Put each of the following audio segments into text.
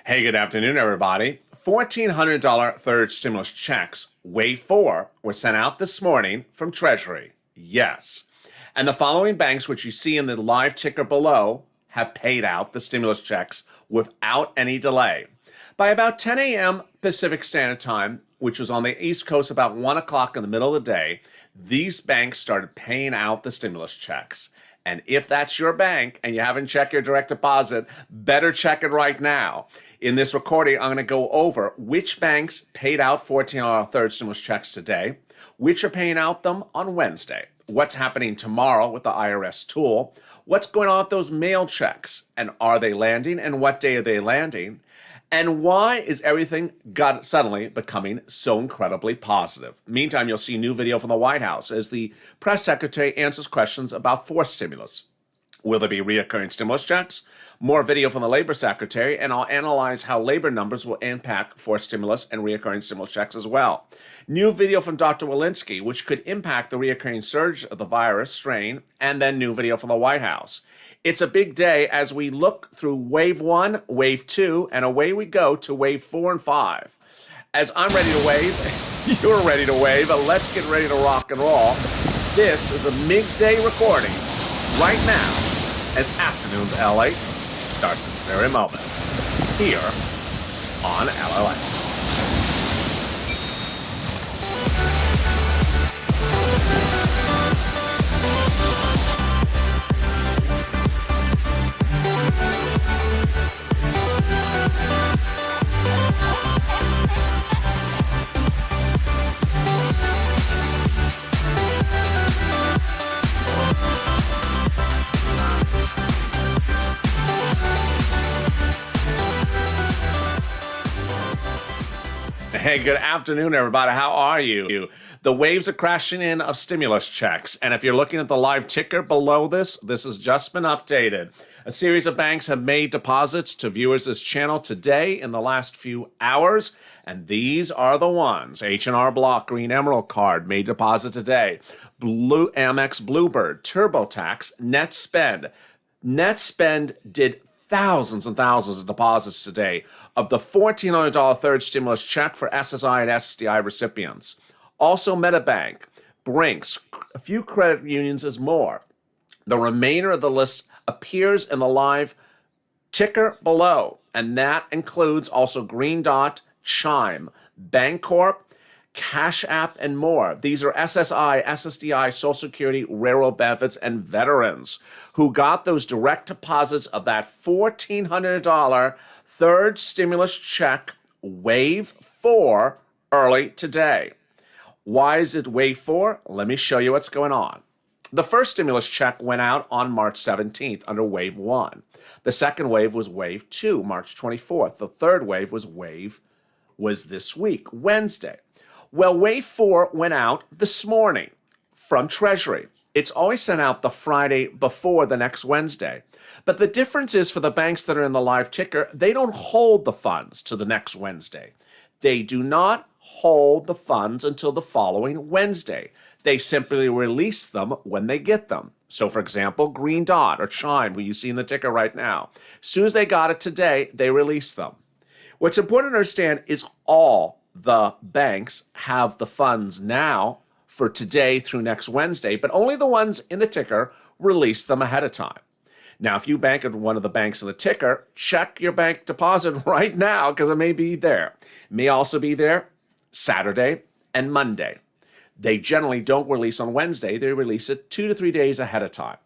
Hey, good afternoon, everybody. $1,400 third stimulus checks, wave 4, were sent out this morning from Treasury. Yes. And the following banks, which you see in the live ticker below, have paid out the stimulus checks without any delay. By about 10 a.m. Pacific Standard Time, which was on the East Coast about 1 o'clock in the middle of the day, these banks started paying out the stimulus checks. And if that's your bank and you haven't checked your direct deposit, better check it right now. In this recording, I'm going to go over which banks paid out $1,400 third stimulus checks today, which are paying out them on Wednesday, what's happening tomorrow with the IRS tool, what's going on with those mail checks, and are they landing, and what day are they landing, and why is everything suddenly becoming so incredibly positive? Meantime, you'll see a new video from the White House as the press secretary answers questions about forced stimulus. Will there be reoccurring stimulus checks? More video from the labor secretary, and I'll analyze how labor numbers will impact forced stimulus and reoccurring stimulus checks as well. New video from Dr. Walensky, which could impact the reoccurring surge of the virus strain, and then new video from the White House. It's a big day as we look through wave 1, wave 2, and away we go to wave 4 and 5. As I'm ready to wave, you're ready to wave, and let's get ready to rock and roll. This is a midday recording right now as Afternoons LA starts this very moment here on LALATE. Hey, good afternoon, everybody. How are you? The waves are crashing in of stimulus checks. And if you're looking at the live ticker below this has just been updated. A series of banks have made deposits to viewers this channel today in the last few hours. And these are the ones. H&R Block, Green Emerald Card made deposit today. Amex Bluebird, TurboTax, NetSpend. NetSpend did thousands and thousands of deposits today of the $1,400 third stimulus check for SSI and SSDI recipients. Also MetaBank, Brinks, a few credit unions as more. The remainder of the list appears in the live ticker below, and that includes also Green Dot, Chime, Bancorp, Cash App, and more. These are SSI, SSDI, Social Security, railroad benefits, and veterans who got those direct deposits of that $1,400 third stimulus check, wave 4, early today. Why is it wave 4? Let me show you what's going on. The first stimulus check went out on March 17th under wave 1. The second wave was wave 2, March 24th. The third wave was this week, Wednesday. Well, wave 4 went out this morning from Treasury. It's always sent out the Friday before the next Wednesday. But the difference is for the banks that are in the live ticker, they don't hold the funds to the next Wednesday. They do not hold the funds until the following Wednesday. They simply release them when they get them. So, for example, Green Dot or Chime, who you see in the ticker right now, as soon as they got it today, they release them. What's important to understand is all the banks have the funds now for today through next Wednesday, but only the ones in the ticker release them ahead of time. Now, if you bank at one of the banks in the ticker, check your bank deposit right now because it may be there. It may also be there Saturday and Monday. They generally don't release on Wednesday. They release it 2 to 3 days ahead of time.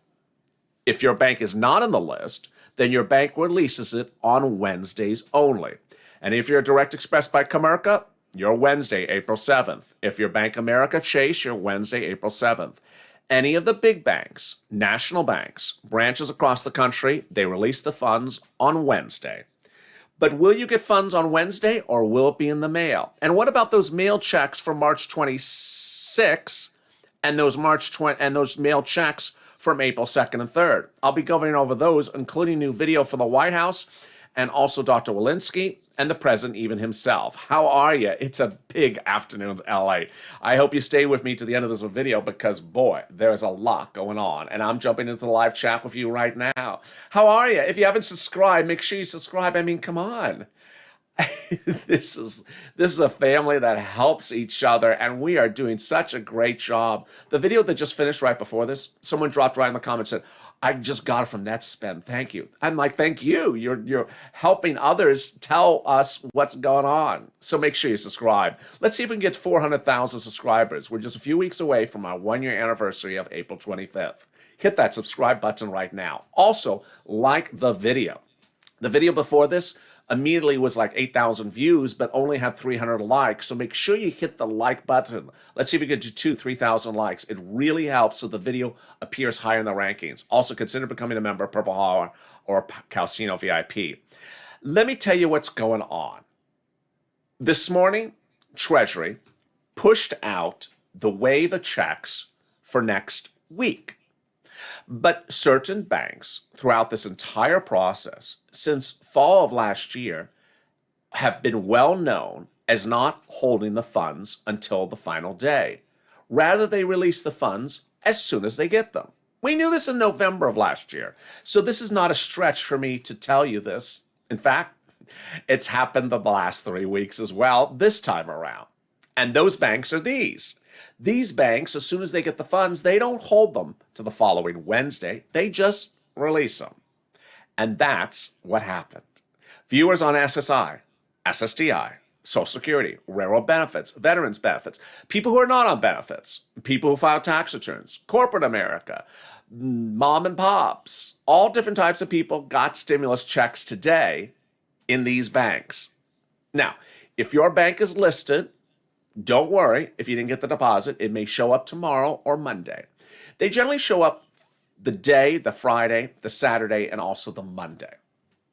If your bank is not on the list, then your bank releases it on Wednesdays only. And if you're a Direct Express by Comerica, you're Wednesday, April 7th. If you're Bank America Chase, you're Wednesday, April 7th. Any of the big banks, national banks, branches across the country, they release the funds on Wednesday. But will you get funds on Wednesday or will it be in the mail? And what about those mail checks for March 26 and those mail checks from April 2nd and 3rd? I'll be going over those, including new video from the White House and also Dr. Walensky and the president even himself. How are you? It's a big Afternoons LA. I hope you stay with me to the end of this video because, boy, there's a lot going on. And I'm jumping into the live chat with you right now. How are you? If you haven't subscribed, make sure you subscribe. I mean, come on. this is a family that helps each other, and we are doing such a great job. The video that just finished right before this, someone dropped right in the comments and said, I just got it from NetSpend. Thank you. I'm like, thank you. You're helping others tell us what's going on. So make sure you subscribe. Let's see if we can get 400,000 subscribers. We're just a few weeks away from our 1-year anniversary of April 25th. Hit that subscribe button right now. Also, like the video. The video before this immediately was like 8,000 views, but only had 300 likes. So make sure you hit the like button. Let's see if we can do 3,000 likes. It really helps so the video appears higher in the rankings. Also, consider becoming a member of Purple Hour or Calcino VIP. Let me tell you what's going on. This morning, Treasury pushed out the wave of checks for next week. But certain banks throughout this entire process, since fall of last year, have been well known as not holding the funds until the final day. Rather, they release the funds as soon as they get them. We knew this in November of last year, so this is not a stretch for me to tell you this. In fact, it's happened the last 3 weeks as well, this time around. And those banks are these. These banks, as soon as they get the funds, they don't hold them to the following Wednesday. They just release them. And that's what happened. Viewers on SSI, SSDI, Social Security, railroad benefits, veterans benefits, people who are not on benefits, people who file tax returns, corporate America, mom and pops, all different types of people got stimulus checks today in these banks. Now, if your bank is listed, don't worry if you didn't get the deposit. It may show up tomorrow or Monday. They generally show up the day, the Friday, the Saturday, and also the Monday.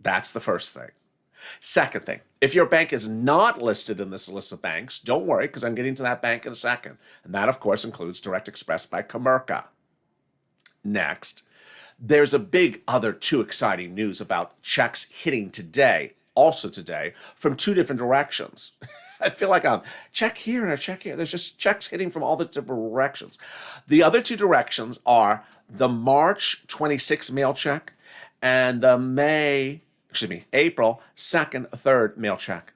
That's the first thing. Second thing, if your bank is not listed in this list of banks, don't worry because I'm getting to that bank in a second. And that, of course, includes Direct Express by Comerica. Next, there's a big other two exciting news about checks hitting today, also today, from two different directions. I feel like I'm check here and a check here. There's just checks hitting from all the different directions. The other two directions are the March 26th mail check and the April 2nd, 3rd mail check.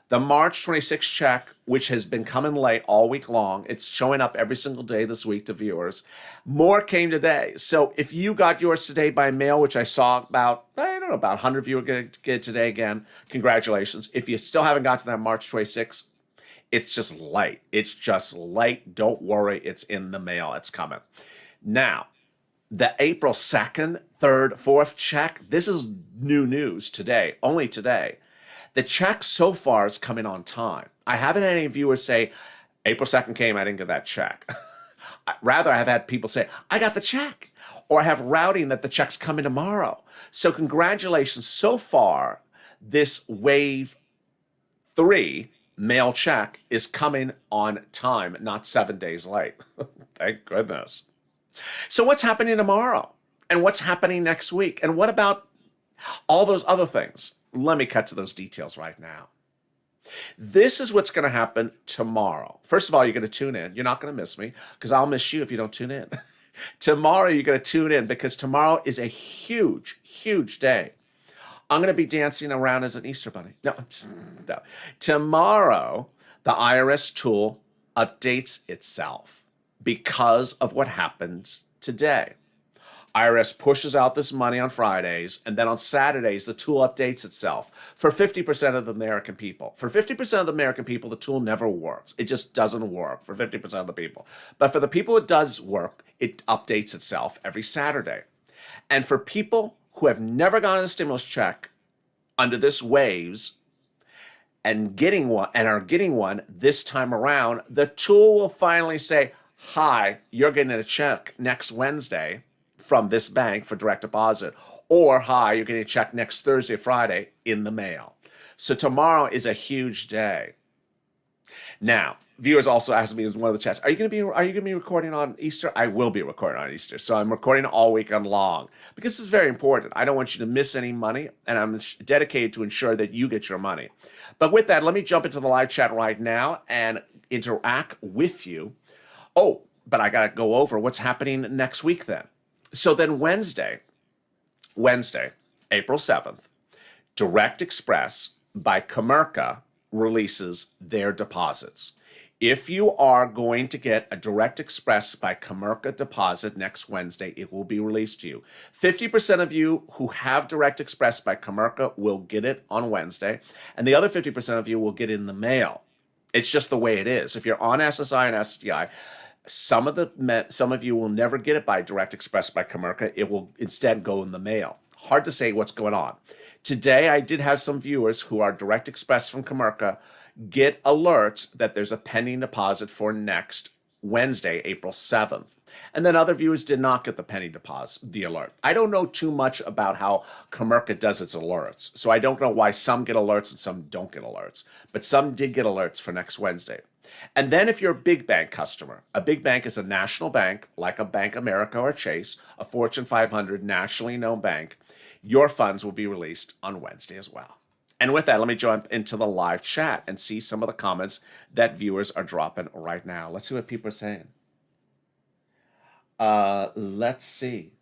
The March 26th check, which has been coming late all week long, it's showing up every single day this week to viewers. More came today. So if you got yours today by mail, which I saw about 100 viewers get it today again, congratulations. If you still haven't got to that March 26th, it's just late. It's just late. Don't worry. It's in the mail. It's coming. Now, the April 2nd, 3rd, 4th check, this is new news today, only today. The check so far is coming on time. I haven't had any viewers say, April 2nd came, I didn't get that check. Rather, I've had people say, I got the check. Or I have routing that the check's coming tomorrow. So congratulations. So far, this wave 3 mail check is coming on time, not 7 days late. Thank goodness. So what's happening tomorrow? And what's happening next week? And what about all those other things? Let me cut to those details right now. This is what's going to happen tomorrow. First of all, you're going to tune in. You're not going to miss me because I'll miss you if you don't tune in. Tomorrow, you're going to tune in because tomorrow is a huge, huge day. I'm going to be dancing around as an Easter bunny. No. Tomorrow, the IRS tool updates itself because of what happens today. IRS pushes out this money on Fridays, and then on Saturdays, the tool updates itself for 50% of the American people. For 50% of the American people, the tool never works. It just doesn't work for 50% of the people. But for the people it does work, it updates itself every Saturday. And for people who have never gotten a stimulus check under this waves and are getting one this time around, the tool will finally say, hi, you're getting a check next Wednesday from this bank for direct deposit, or hi, you're getting a check next Thursday, Friday in the mail. So tomorrow is a huge day. Now, viewers also asked me in one of the chats, are you going to be recording on Easter? I will be recording on Easter. So I'm recording all weekend long because this is very important. I don't want you to miss any money, and I'm dedicated to ensure that you get your money. But with that, let me jump into the live chat right now and interact with you. Oh, but I got to go over what's happening next week then. So then Wednesday, April 7th, Direct Express by Comerica releases their deposits. If you are going to get a Direct Express by Comerica deposit next Wednesday, it will be released to you. 50% of you who have Direct Express by Comerica will get it on Wednesday, and the other 50% of you will get it in the mail. It's just the way it is. If you're on SSI and SDI, some of you will never get it by Direct Express by Comerica. It will instead go in the mail. Hard to say what's going on. Today, I did have some viewers who are Direct Express from Comerica get alerts that there's a pending deposit for next Wednesday, April 7th. And then other viewers did not get the pending deposit, the alert. I don't know too much about how Comerica does its alerts, so I don't know why some get alerts and some don't get alerts. But some did get alerts for next Wednesday. And then if you're a big bank customer, a big bank is a national bank like a Bank America or Chase, a Fortune 500 nationally known bank, your funds will be released on Wednesday as well. And with that, let me jump into the live chat and see some of the comments that viewers are dropping right now. Let's see what people are saying. Let's see.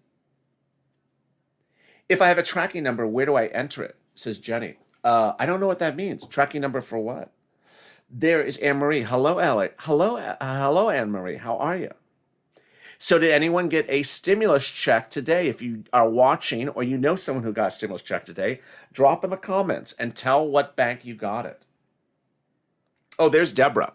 If I have a tracking number, where do I enter it? Says Jenny. I don't know what that means. Tracking number for what? There is Anne-Marie. Hello, Ellie. Hello, Anne-Marie. How are you? So did anyone get a stimulus check today? If you are watching or you know someone who got a stimulus check today, drop in the comments and tell what bank you got it. Oh, there's Deborah.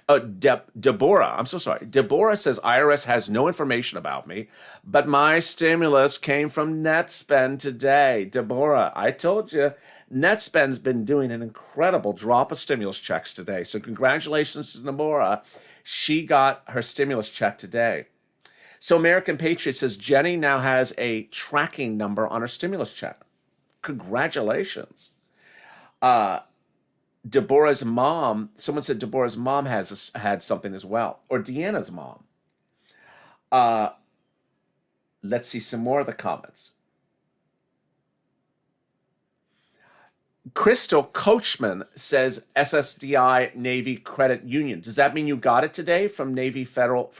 Deborah, I'm so sorry. Deborah says IRS has no information about me, but my stimulus came from NetSpend today. Deborah, I told you, NetSpend's been doing an incredible drop of stimulus checks today. So congratulations to Deborah. She got her stimulus check today. So American Patriot says Jenny now has a tracking number on her stimulus check. Congratulations. Deborah's mom, someone said Deborah's mom had something as well, or Deanna's mom. Let's see some more of the comments. Crystal Coachman says SSDI Navy Credit Union. Does that mean you got it today from Navy Federal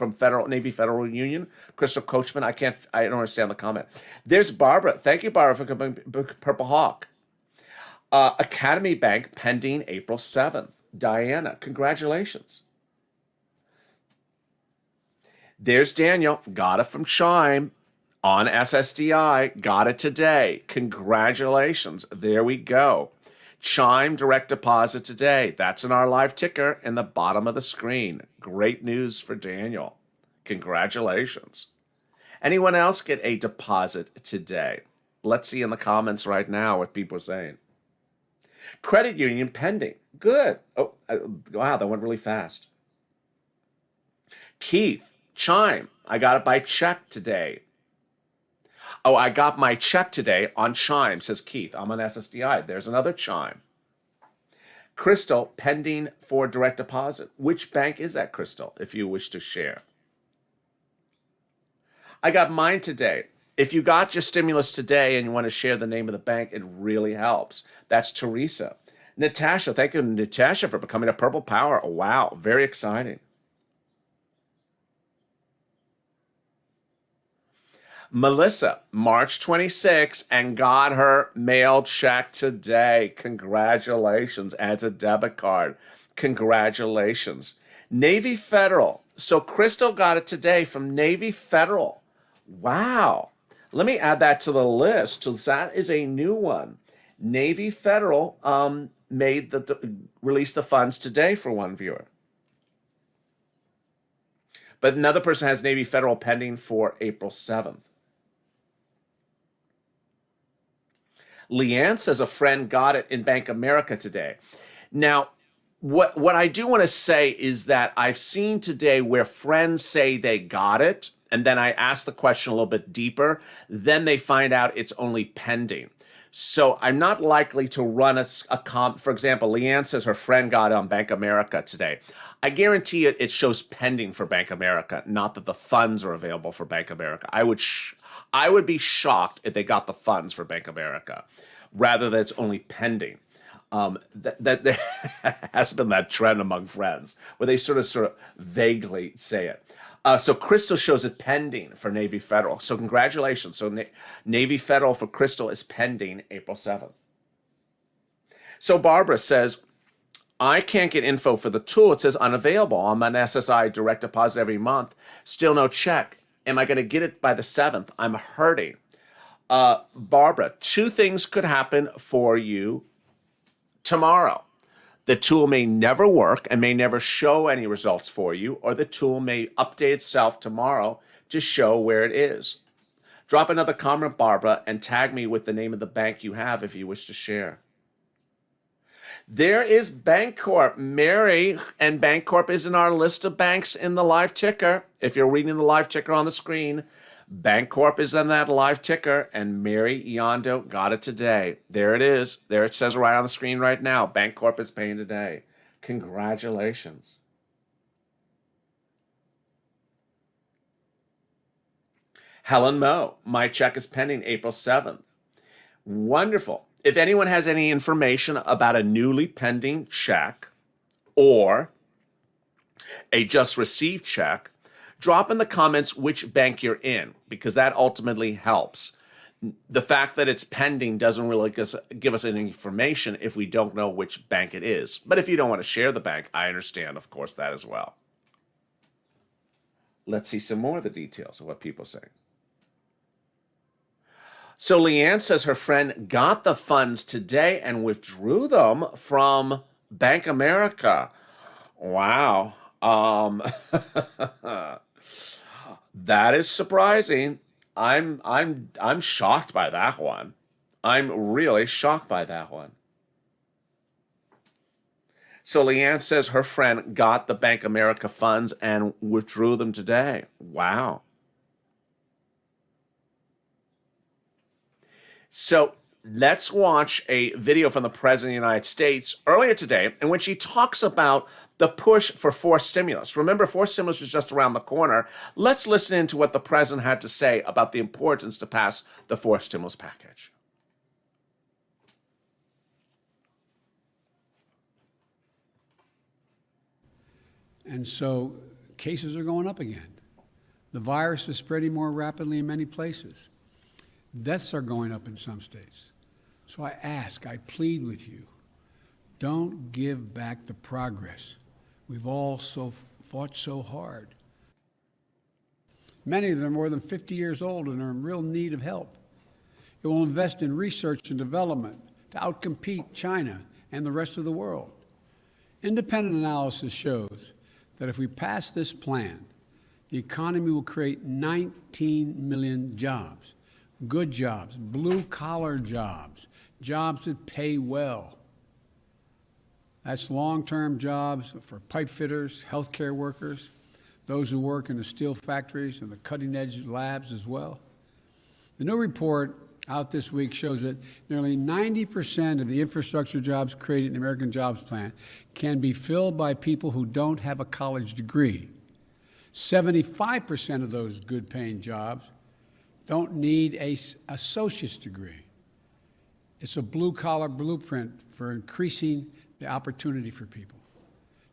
Union? Crystal Coachman, I don't understand the comment. There's Barbara. Thank you, Barbara, for coming. Purple Hawk. Academy Bank pending April 7th. Diana, congratulations. There's Daniel. Got it from Chime on SSDI. Got it today. Congratulations. There we go. Chime direct deposit today. That's in our live ticker in the bottom of the screen. Great news for Daniel. Congratulations. Anyone else get a deposit today? Let's see in the comments right now what people are saying. Credit union pending. Good. Oh, wow, that went really fast. Keith, Chime. I got it by check today. Oh, I got my check today on Chime, says Keith. I'm on SSDI. There's another Chime. Crystal, pending for direct deposit. Which bank is that, Crystal, if you wish to share? I got mine today. If you got your stimulus today and you want to share the name of the bank, it really helps. That's Teresa. Natasha, thank you, Natasha, for becoming a Purple Power. Oh, wow, very exciting. Melissa, March 26th, and got her mail check today. Congratulations. Adds a debit card. Congratulations. Navy Federal. So Crystal got it today from Navy Federal. Wow. Let me add that to the list. So that is a new one. Navy Federal released the funds today for one viewer. But another person has Navy Federal pending for April 7th. Leanne says a friend got it in Bank America today. Now, what I do want to say is that I've seen today where friends say they got it, and then I ask the question a little bit deeper, then they find out it's only pending. So I'm not likely to run for example, Leanne says her friend got it on Bank America today. I guarantee it shows pending for Bank America, not that the funds are available for Bank America. I would be shocked if they got the funds for Bank America, rather than it's only pending. That has been that trend among friends where they sort of vaguely say it. So Crystal shows it pending for Navy Federal. So congratulations. So Navy Federal for Crystal is pending April 7th. So Barbara says, I can't get info for the tool. It says unavailable. I'm on SSI direct deposit every month. Still no check. Am I going to get it by the 7th? I'm hurting. Barbara, two things could happen for you tomorrow. The tool may never work and may never show any results for you, or the tool may update itself tomorrow to show where it is. Drop another comment, Barbara, and tag me with the name of the bank you have if you wish to share. There is Bancorp, Mary, and Bancorp is in our list of banks in the live ticker. If you're reading the live ticker on the screen, Bancorp is in that live ticker, and Mary Yondo got it today. There it is. There it says right on the screen right now. Bancorp is paying today. Congratulations. Helen Moe, my check is pending April 7th. Wonderful. If anyone has any information about a newly pending check or a just received check, drop in the comments which bank you're in, because that ultimately helps. The fact that it's pending doesn't really give us any information if we don't know which bank it is. But if you don't want to share the bank, I understand, of course, that as well. Let's see some more of the details of what people say. So Leanne says her friend got the funds today and withdrew them from Bank America. Wow. That is surprising. I'm shocked by that one. I'm really shocked by that one. So Leanne says her friend got the Bank America funds and withdrew them today. Wow. So let's watch a video from the President of the United States earlier today in which he talks about the push for forced stimulus. Remember, forced stimulus is just around the corner. Let's listen into what the President had to say about the importance to pass the forced stimulus package. And so cases are going up again. The virus is spreading more rapidly in many places. Deaths are going up in some states. So I plead with you, don't give back the progress. We've all fought so hard. Many of them are more than 50 years old and are in real need of help. It will invest in research and development to outcompete China and the rest of the world. Independent analysis shows that if we pass this plan, the economy will create 19 million jobs. Good jobs, blue-collar jobs, jobs that pay well. That's long-term jobs for pipe fitters, healthcare workers, those who work in the steel factories and the cutting-edge labs as well. The new report out this week shows that nearly 90% of the infrastructure jobs created in the American Jobs Plan can be filled by people who don't have a college degree. 75% of those good-paying jobs don't need an associate's degree. It's a blue-collar blueprint for increasing the opportunity for people.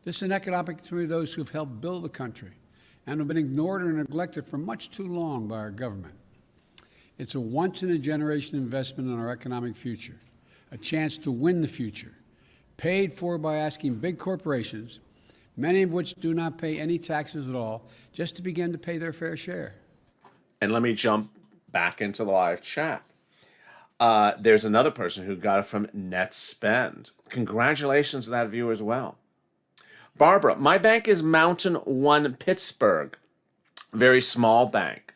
This is an economic opportunity for those who have helped build the country and have been ignored or neglected for much too long by our government. It's a once-in-a-generation investment in our economic future, a chance to win the future, paid for by asking big corporations, many of which do not pay any taxes at all, just to begin to pay their fair share. And let me jump back into the live chat. There's another person who got it from NetSpend. Congratulations to that viewer as well. Barbara, my bank is Mountain One Pittsburgh. Very small bank.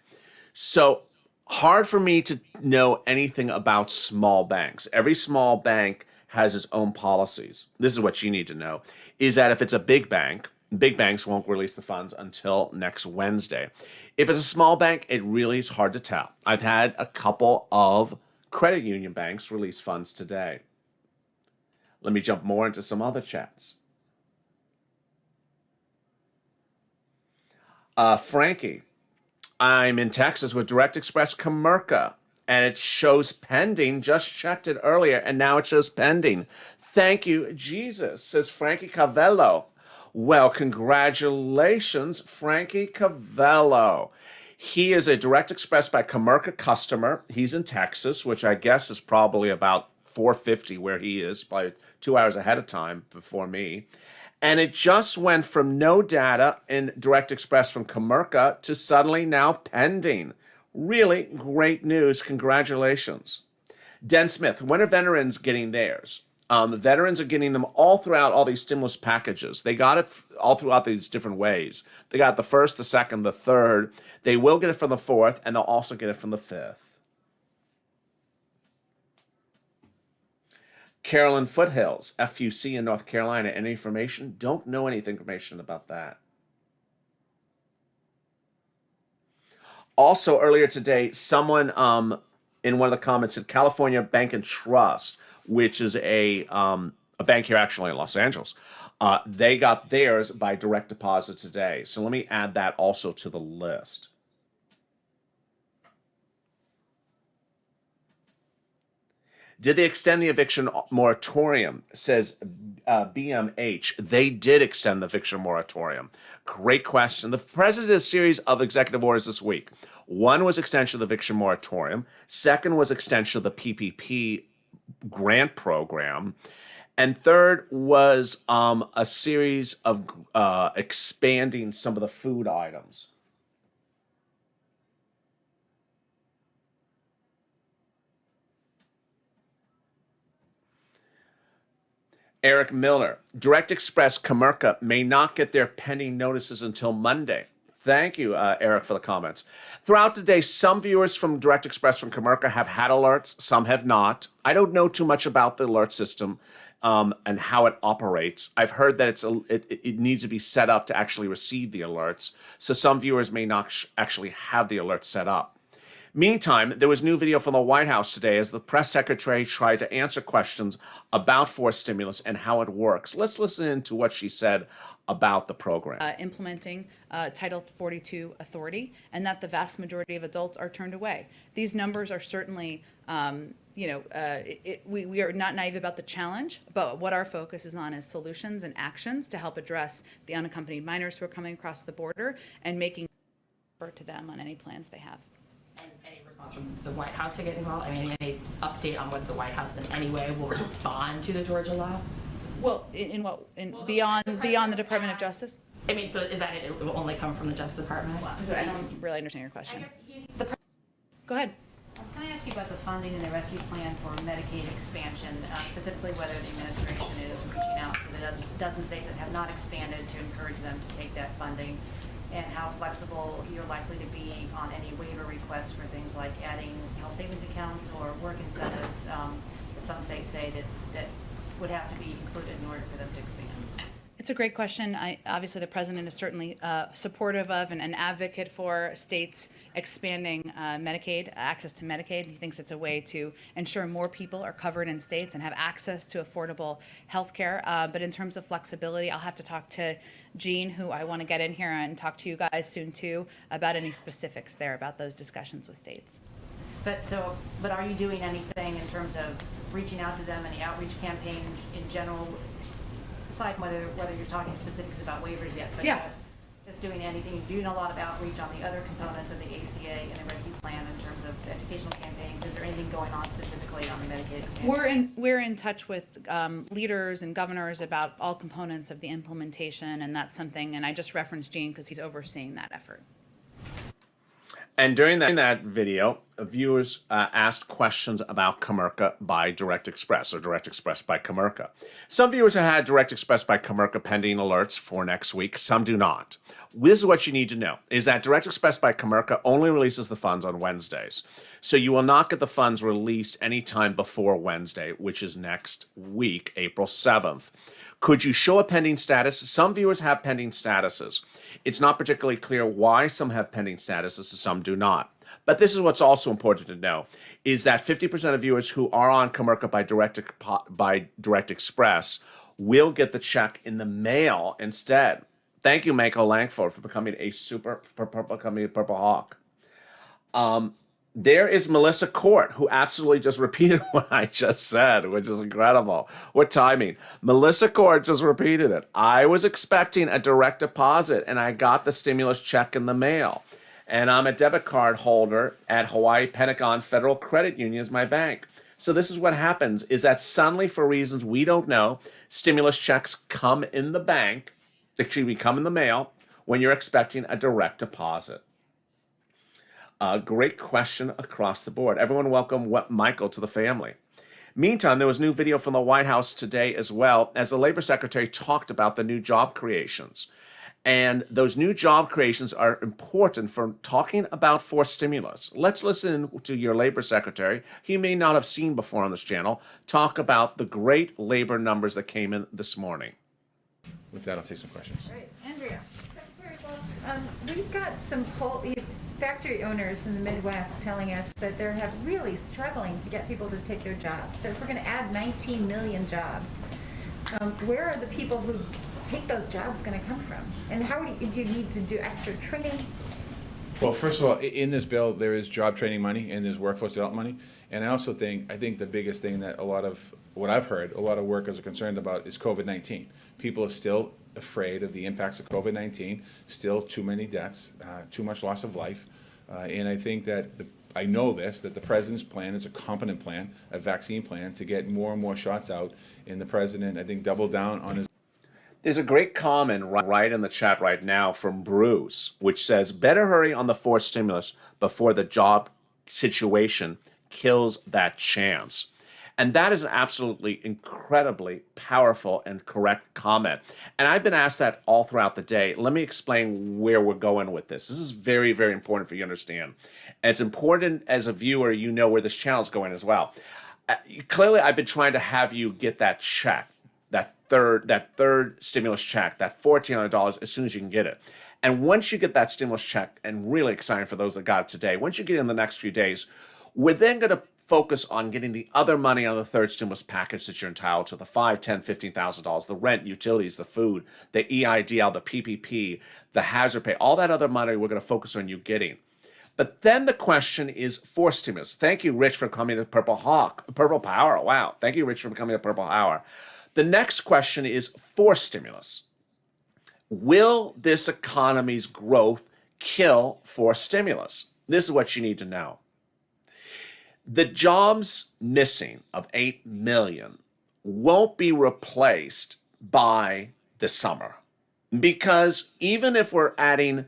So hard for me to know anything about small banks. Every small bank has its own policies. This is what you need to know, is that if it's a big banks won't release the funds until next Wednesday. If it's a small bank, it really is hard to tell. I've had a couple of credit union banks release funds today. Let me jump more into some other chats. Frankie, I'm in Texas with Direct Express Comerica, and it shows pending. Just checked it earlier, and now it shows pending. Thank you, Jesus, says Frankie Cavello. Well, congratulations, Frankie Cavello. He is a Direct Express by Comerica customer. He's in Texas, which I guess is probably about 4:50 where he is, probably 2 hours ahead of time before me. And it just went from no data in Direct Express from Comerica to suddenly now pending. Really great news. Congratulations. Den Smith, when are veterans getting theirs? Veterans are getting them all throughout all these stimulus packages. They got it all throughout these different ways. They got the first, the second, the third. They will get it from the fourth, and they'll also get it from the fifth. Carolyn Foothills, FUC in North Carolina. Any information? Don't know any information about that. Also, earlier today, someone in one of the comments said California Bank and Trust, which is a bank here actually in Los Angeles. They got theirs by direct deposit today. So let me add that also to the list. Did they extend the eviction moratorium? Says BMH. They did extend the eviction moratorium. Great question. The president did a series of executive orders this week. One was extension of the eviction moratorium. Second was extension of the PPP grant program. And third was a series of expanding some of the food items. Eric Miller, Direct Express Comerica may not get their pending notices until Monday. Thank you, Eric, for the comments. Throughout the day, some viewers from Direct Express from Comerica have had alerts, some have not. I don't know too much about the alert system and how it operates. I've heard that it needs to be set up to actually receive the alerts, so some viewers may not actually have the alert set up. Meantime, there was new video from the White House today as the press secretary tried to answer questions about forced stimulus and how it works. Let's listen to what she said about the program. Implementing Title 42 authority, and that the vast majority of adults are turned away. These numbers are certainly, we are not naive about the challenge, but what our focus is on is solutions and actions to help address the unaccompanied minors who are coming across the border and making refer to them on any plans they have. And any response from the White House to get involved? I mean, any update on whether the White House in any way will respond to the Georgia law? Well, beyond the Department of Justice? I mean, so is that it will only come from the Justice Department? So I don't really understand your question. Go ahead. Can I ask you about the funding and the rescue plan for Medicaid expansion, specifically whether the administration is reaching out to the dozen states that have not expanded to encourage them to take that funding, and how flexible you're likely to be on any waiver requests for things like adding health savings accounts or work incentives that some states say that would have to be included in order for them to expand? It's a great question. Obviously, the president is certainly supportive of and an advocate for states expanding Medicaid, access to Medicaid. He thinks it's a way to ensure more people are covered in states and have access to affordable health care. But in terms of flexibility, I'll have to talk to Jean, who I want to get in here and talk to you guys soon too about any specifics there about those discussions with states. But are you doing anything in terms of reaching out to them, any outreach campaigns in general, aside from whether you're talking specifics about waivers yet, but Yeah. just doing anything? You're doing a lot of outreach on the other components of the ACA and the rescue plan in terms of educational campaigns. Is there anything going on specifically on the Medicaid expansion? We're in touch with leaders and governors about all components of the implementation, and that's something, and I just referenced Gene because he's overseeing that effort. And during that video, viewers asked questions about Comerica by Direct Express or Direct Express by Comerica. Some viewers have had Direct Express by Comerica pending alerts for next week. Some do not. This is what you need to know, is that Direct Express by Comerica only releases the funds on Wednesdays. So you will not get the funds released anytime before Wednesday, which is next week, April 7th. Could you show a pending status? Some viewers have pending statuses. It's not particularly clear why some have pending statuses and some do not. But this is what's also important to know, is that 50% of viewers who are on Comerica by Direct Express will get the check in the mail instead. Thank you, Mako Langford, for becoming a Purple Hawk. There is Melissa Court, who absolutely just repeated what I just said, which is incredible. What timing. Melissa Court just repeated it. I was expecting a direct deposit, and I got the stimulus check in the mail. And I'm a debit card holder at Hawaii Pentagon Federal Credit Union as my bank. So this is what happens, is that suddenly, for reasons we don't know, stimulus checks come in the bank, actually come in the mail, when you're expecting a direct deposit. Great question across the board. Everyone welcome Michael to the family. Meantime, there was new video from the White House today as well, as the Labor Secretary talked about the new job creations. And those new job creations are important for talking about forced stimulus. Let's listen to your Labor Secretary, who you may not have seen before on this channel, talk about the great labor numbers that came in this morning. With that, I'll take some questions. Right, Andrea. We've got some factory owners in the Midwest telling us that they're really struggling to get people to take their jobs. So if we're going to add 19 million jobs, where are the people who take those jobs going to come from? And how do you need to do extra training? Well, first of all, in this bill, there is job training money and there's workforce development money. And I also think the biggest thing that a lot of what I've heard, a lot of workers are concerned about is COVID-19. People are still afraid of the impacts of COVID-19, still too many deaths, too much loss of life. And I think that I know that the president's plan is a competent plan, a vaccine plan to get more and more shots out. And the president, I think, doubled down on his. There's a great comment right in the chat right now from Bruce, which says, better hurry on the forced stimulus before the job situation kills that chance. And that is an absolutely incredibly powerful and correct comment. And I've been asked that all throughout the day. Let me explain where we're going with this. This is very, very important for you to understand. And it's important as a viewer, you know where this channel is going as well. Clearly, I've been trying to have you get that check, that third stimulus check, that $1,400 as soon as you can get it. And once you get that stimulus check, and really exciting for those that got it today, once you get it in the next few days, we're then going to focus on getting the other money on the third stimulus package that you're entitled to, the $5,000, $10,000, $15,000, the rent, utilities, the food, the EIDL, the PPP, the hazard pay, all that other money we're going to focus on you getting. But then the question is forced stimulus. Thank you, Rich, for coming to Purple Power. Wow. Thank you, Rich, for coming to Purple Power. The next question is forced stimulus. Will this economy's growth kill forced stimulus? This is what you need to know. The jobs missing of 8 million won't be replaced by the summer, because even if we're adding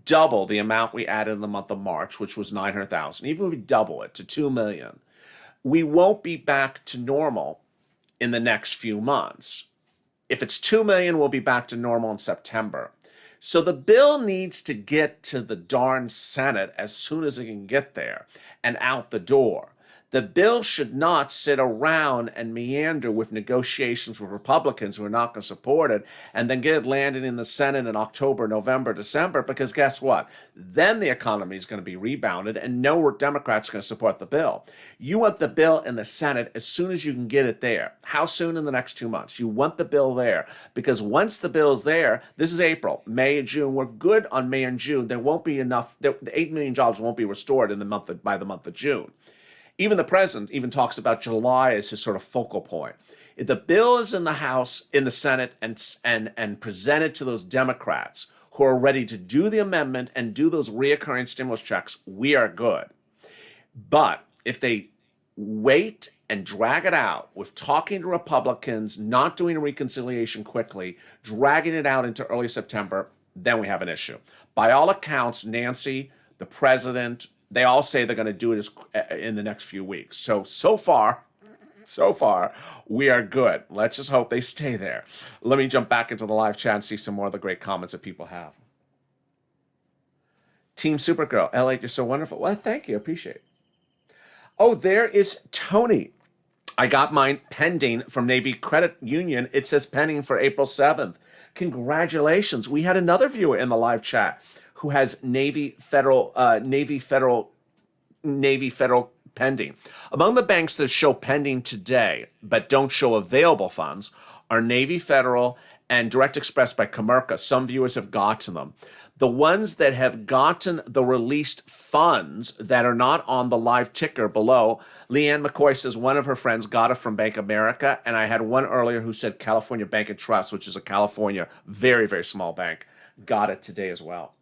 double the amount we added in the month of March, which was 900,000, even if we double it to 2 million, we won't be back to normal in the next few months. If it's 2 million, we'll be back to normal in September. So the bill needs to get to the darn Senate as soon as it can get there and out the door. The bill should not sit around and meander with negotiations with Republicans who are not going to support it and then get it landed in the Senate in October, November, December, because guess what? Then the economy is going to be rebounded and no Democrats are going to support the bill. You want the bill in the Senate as soon as you can get it there. How soon? In the next 2 months. You want the bill there, because once the bill is there, this is April, May, and June. We're good on May and June. There won't be enough. The 8 million jobs won't be restored in by the month of June. Even the president even talks about July as his sort of focal point. If the bill is in the House, in the Senate, and presented to those Democrats who are ready to do the amendment and do those reoccurring stimulus checks, we are good. But if they wait and drag it out with talking to Republicans, not doing a reconciliation quickly, dragging it out into early September, then we have an issue. By all accounts, Nancy, the president, they all say they're going to do it in the next few weeks. So far, we are good. Let's just hope they stay there. Let me jump back into the live chat and see some more of the great comments that people have. Team Supergirl, LATE, you're so wonderful. Well, thank you. I appreciate it. Oh, there is Tony. I got mine pending from Navy Credit Union. It says pending for April 7th. Congratulations. We had another viewer in the live chat who has Navy Federal pending. Among the banks that show pending today but don't show available funds are Navy Federal and Direct Express by Comerica. Some viewers have gotten them. The ones that have gotten the released funds that are not on the live ticker below, Leanne McCoy says one of her friends got it from Bank of America, and I had one earlier who said California Bank and Trust, which is a California very, very small bank, got it today as well.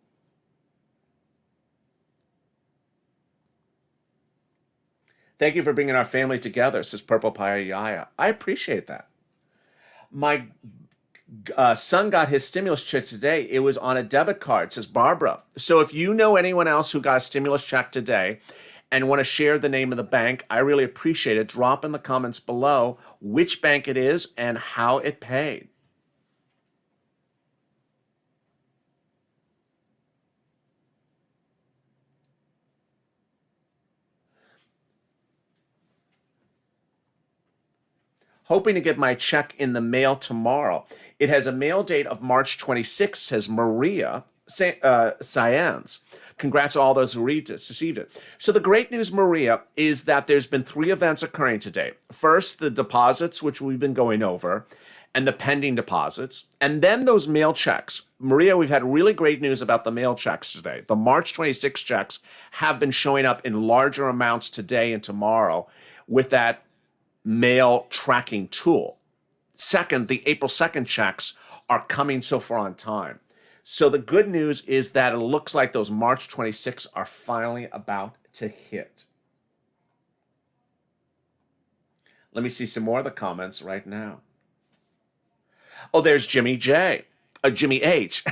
Thank you for bringing our family together, says Purple Pie Yaya. I appreciate that. My son got his stimulus check today. It was on a debit card, says Barbara. So if you know anyone else who got a stimulus check today and want to share the name of the bank, I really appreciate it. Drop in the comments below which bank it is and how it paid. Hoping to get my check in the mail tomorrow. It has a mail date of March 26th, says Maria Cyans. Congrats to all those who received it. So the great news, Maria, is that there's been 3 events occurring today. First, the deposits, which we've been going over, and the pending deposits, and then those mail checks. Maria, we've had really great news about the mail checks today. The March 26 checks have been showing up in larger amounts today and tomorrow with that mail tracking tool. Second, the April 2nd checks are coming so far on time. So the good news is that it looks like those March 26 are finally about to hit. Let me see some more of the comments right now. Oh, there's Jimmy H.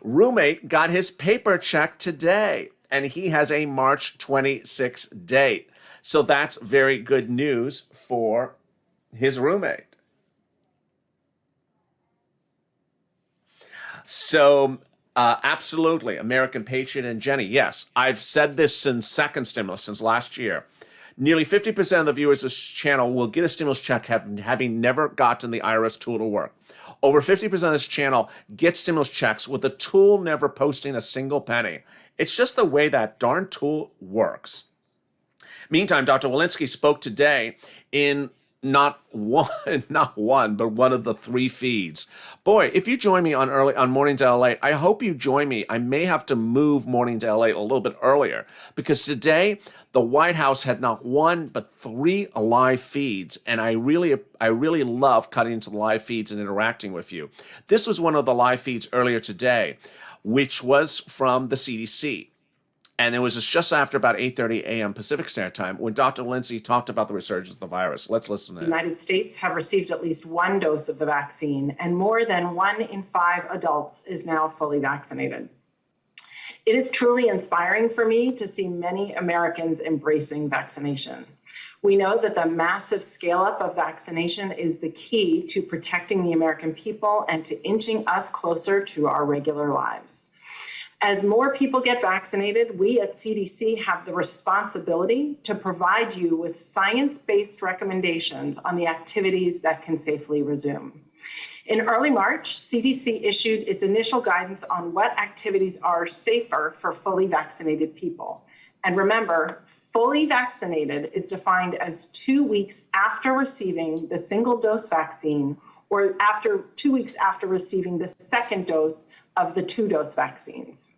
Roommate got his paper check today, and he has a March 26 date. So that's very good news for his roommate. So absolutely, American Patriot and Jenny. Yes, I've said this since second stimulus, since last year. Nearly 50% of the viewers of this channel will get a stimulus check having never gotten the IRS tool to work. Over 50% of this channel get stimulus checks with the tool never posting a single penny. It's just the way that darn tool works. Meantime, Dr. Walensky spoke today in not one, but one of the 3 feeds. Boy, if you join me on Morning to LA, I hope you join me. I may have to move Morning to LA a little bit earlier because today the White House had not 1 but 3 live feeds, and I really love cutting into the live feeds and interacting with you. This was one of the live feeds earlier today, which was from the CDC. And it was just after about 8:30 a.m. Pacific Standard Time when Dr. Lindsay talked about the resurgence of the virus. Let's listen to it. The United States have received at least 1 dose of the vaccine, and more than 1 in 5 adults is now fully vaccinated. It is truly inspiring for me to see many Americans embracing vaccination. We know that the massive scale-up of vaccination is the key to protecting the American people and to inching us closer to our regular lives. As more people get vaccinated, we at CDC have the responsibility to provide you with science-based recommendations on the activities that can safely resume. In early March, CDC issued its initial guidance on what activities are safer for fully vaccinated people. And remember, fully vaccinated is defined as 2 weeks after receiving the single-dose vaccine or 2 weeks after receiving the second dose of the 2-dose vaccines.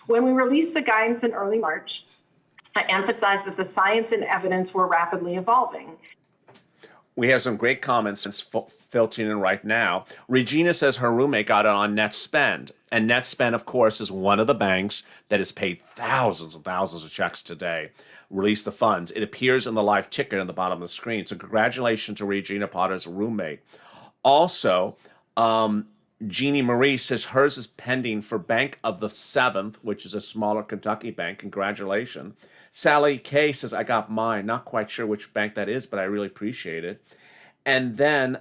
When we released the guidance in early March, I emphasized that the science and evidence were rapidly evolving. We have some great comments filtering in right now. Regina says her roommate got it on NetSpend. And NetSpend, of course, is one of the banks that has paid thousands and thousands of checks today. Release the funds. It appears in the live ticker at the bottom of the screen. So congratulations to Regina Potter's roommate. Also, Jeannie Marie says hers is pending for Bank of the 7th, which is a smaller Kentucky bank. Congratulations. Sally K says, I got mine. Not quite sure which bank that is, but I really appreciate it. And then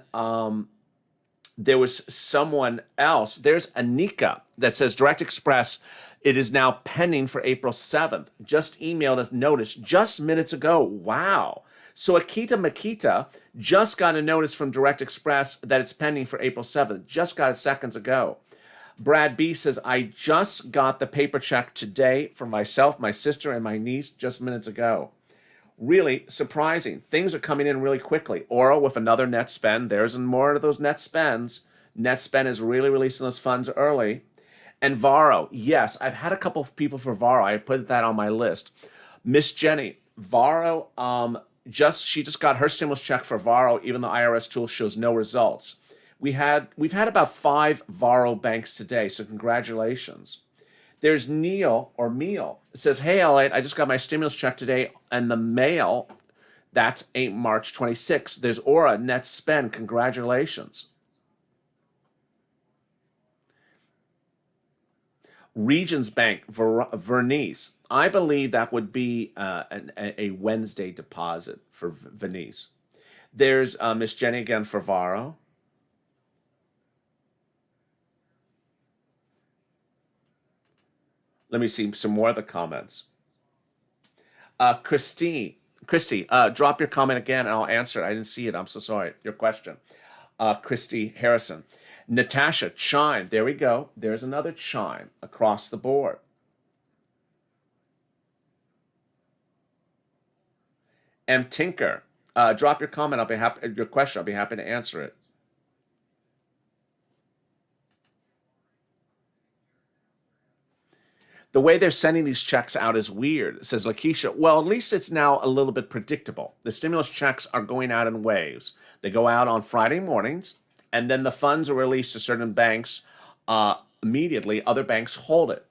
there was someone else. There's Anika that says Direct Express, it is now pending for April 7th. Just emailed us notice just minutes ago. Wow. So Akita Makita just got a notice from Direct Express that it's pending for April 7th. Just got it seconds ago. Brad B says, I just got the paper check today for myself, my sister, and my niece just minutes ago. Really surprising. Things are coming in really quickly. Oro with another net spend. There's more of those net spends. Net spend is really releasing those funds early. And Varo, yes, I've had a couple of people for Varo. I put that on my list. Miss Jenny, Varo, she just got her stimulus check for Varo, even the IRS tool shows no results. We've had about 5 Varo banks today, so congratulations. There's Neil or Meal. It says, hey, LA, I just got my stimulus check today and the mail. That's March 26th. There's Aura net spend. Congratulations. Regions Bank, Vernice. I believe that would be a Wednesday deposit for Vernice. There's Miss Jenny again for Varo. Let me see some more of the comments. Christy, drop your comment again and I'll answer it. I didn't see it. I'm so sorry. Your question. Christy Harrison. Natasha, chime. There we go. There's another chime across the board. M. Tinker, drop your comment. I'll be happy. Your question. I'll be happy to answer it. The way they're sending these checks out is weird, says Lakeisha. Well, at least it's now a little bit predictable. The stimulus checks are going out in waves. They go out on Friday mornings, and then the funds are released to certain banks immediately. Other banks hold it.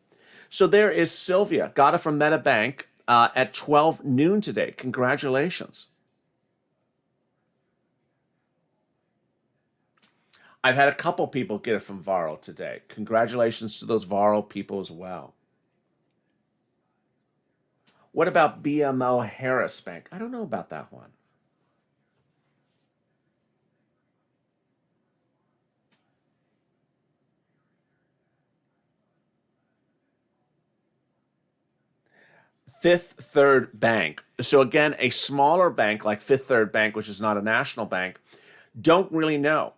So there is Sylvia, got it from MetaBank at 12 noon today. Congratulations. I've had a couple people get it from Varo today. Congratulations to those Varo people as well. What about BMO Harris Bank? I don't know about that one. Fifth Third Bank. So again, a smaller bank like Fifth Third Bank, which is not a national bank, don't really know.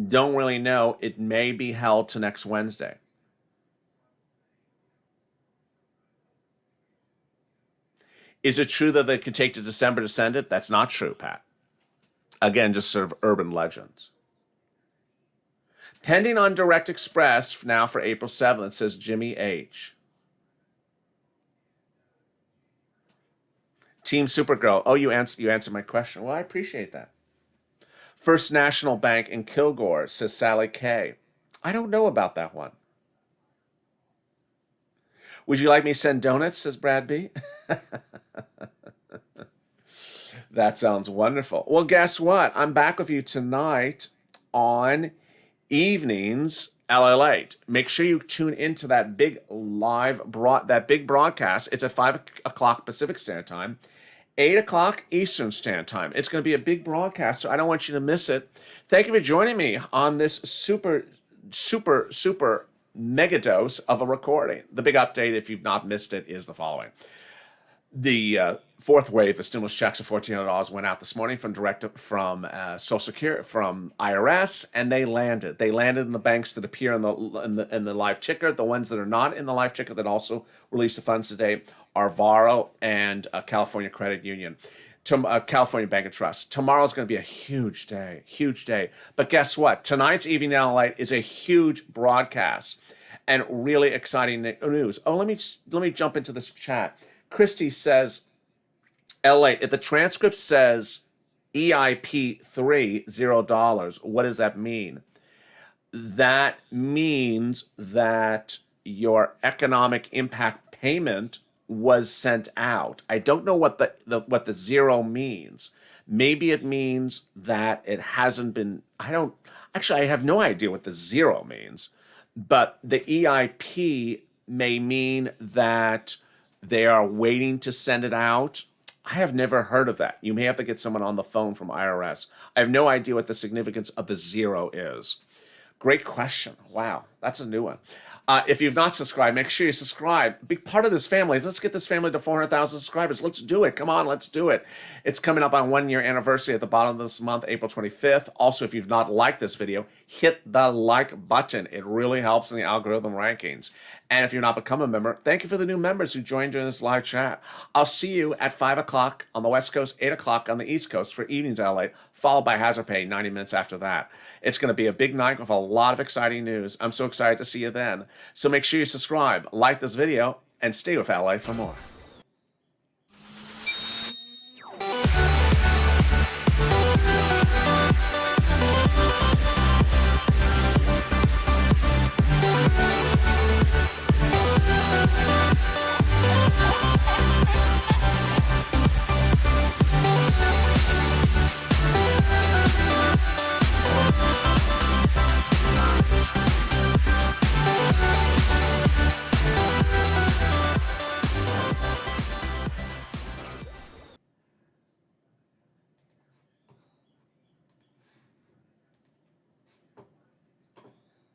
Don't really know. It may be held to next Wednesday. Is it true that they could take to December to send it? That's not true, Pat. Again, just sort of urban legends. Pending on Direct Express now for April 7th, says Jimmy H. Team Supergirl. Oh, you answered my question. Well, I appreciate that. First National Bank in Kilgore, says Sally K. I don't know about that one. Would you like me to send donuts, says Brad B. That sounds wonderful. Well, guess what? I'm back with you tonight on evenings LALATE. Make sure you tune into that big broadcast. It's at 5 o'clock Pacific Standard Time, 8 o'clock Eastern Standard Time. It's going to be a big broadcast, so I don't want you to miss it. Thank you for joining me on this super mega dose of a recording. The big update, if you've not missed it, is the following. The fourth wave of stimulus checks of $1,400 went out this morning from Social Security, from IRS, and they landed. They landed in the banks that appear in the live ticker. The ones that are not in the live ticker that also released the funds today are Varo and California Credit Union, California Bank and Trust. Tomorrow's going to be a huge day. But guess what? Tonight's Evening LALATE is a huge broadcast and really exciting news. Oh, let me jump into this chat. Christy says, LA, if the transcript says EIP 3, $0, what does that mean? That means that your economic impact payment was sent out. I don't know what the zero means. Maybe it means that it hasn't been, I have no idea what the zero means, but the EIP may mean that they are waiting to send it out. I have never heard of that. You may have to get someone on the phone from IRS. I have no idea what the significance of the zero is. Great question. Wow, that's a new one. If you've not subscribed, make sure you subscribe. Be part of this family. Let's get this family to 400,000 subscribers. Let's do it. Come on, let's do it. It's coming up on 1 year anniversary at the bottom of this month, April 25th. Also, if you've not liked this video, hit the like button. It really helps in the algorithm rankings. And if you're not become a member, thank you for the new members who joined during this live chat. I'll see you at 5 o'clock on the West Coast, 8 o'clock on the East Coast for Evenings LA, followed by Hazard Pay 90 minutes after that. It's going to be a big night with a lot of exciting news. I'm so excited to see you then. So make sure you subscribe, like this video, and stay with LA for more.